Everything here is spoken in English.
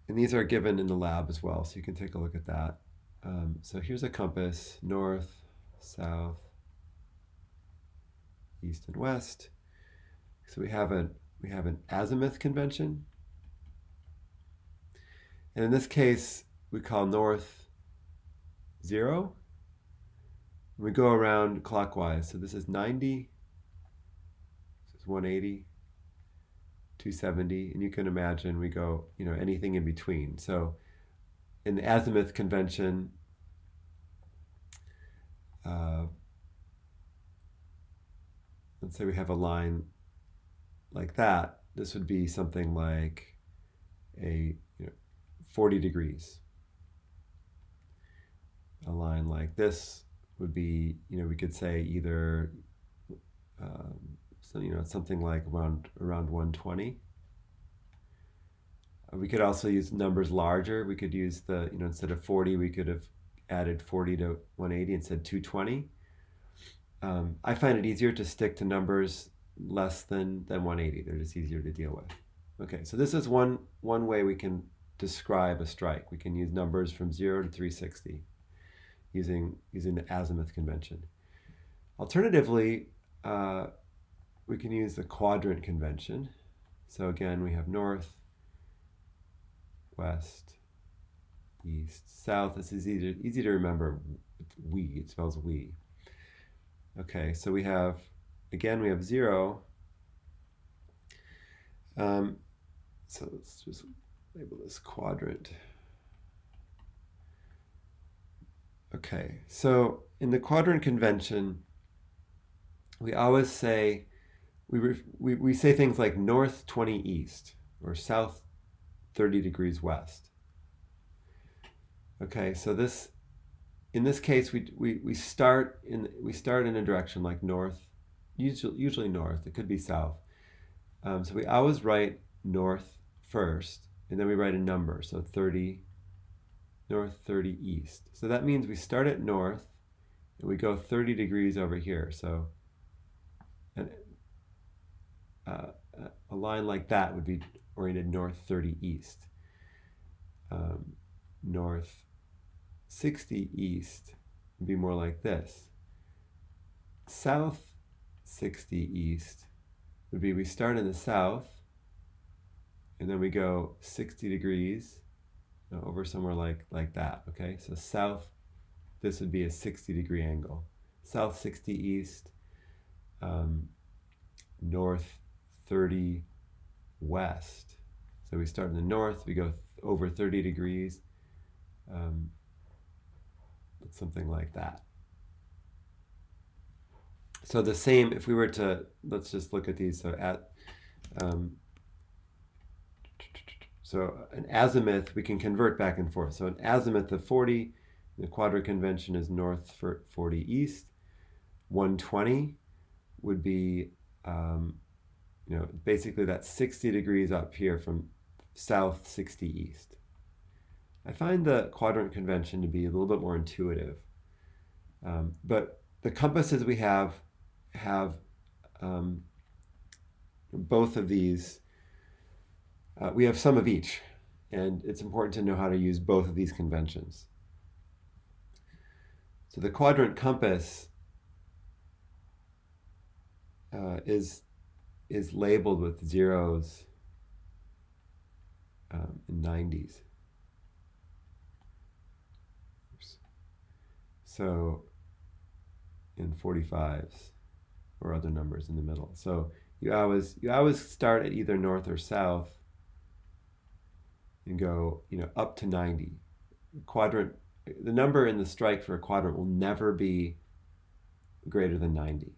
And these are given in the lab as well, so you can take a look at that. So here's a compass, north, south, east, and west. So we have an azimuth convention. And in this case, we call north 0. We go around clockwise. So this is 90, this is 180, 270, and you can imagine we go, anything in between. So in the azimuth convention, let's say we have a line like that. This would be something like a 40 degrees. A line like this would be, we could say either, something like around 120. We could also use numbers larger. We could use the, instead of 40, we could have added 40 to 180 and said 220. I find it easier to stick to numbers less than 180. They're just easier to deal with. Okay, so this is one way we can describe a strike. We can use numbers from 0 to 360 using the azimuth convention. Alternatively, we can use the quadrant convention. So again, we have north, west, east, south. This is easy to remember. We, it spells we. Okay, so we have 0. So let's just label this quadrant. Okay, so in the quadrant convention, we always say, we say things like north 20 east or south 30 degrees west. Okay, so in this case, we start in a direction like north, usually north. It could be south. So we always write north first, and then we write a number. So 30 north, 30 east. So that means we start at north, and we go 30 degrees over here. So a line like that would be oriented north 30 east. North 60 east would be more like this. South 60 east would be, we start in the south, and then we go 60 degrees over somewhere like that, okay? So south, this would be a 60-degree angle. South 60 east, north 30 west. So we start in the north, we go over 30 degrees, something like that. So the same, if we were to, let's just look at these. So an azimuth, we can convert back and forth. So an azimuth of 40, the quadrant convention is north for 40 east. 120 would be, basically that's 60 degrees up here from south 60 east. I find the quadrant convention to be a little bit more intuitive. But the compasses we have both of these. We have some of each, and it's important to know how to use both of these conventions. So the quadrant compass is labeled with zeros and 90s. So in 45s or other numbers in the middle. So you always start at either north or south and go up to 90. The number in the strike for a quadrant will never be greater than 90.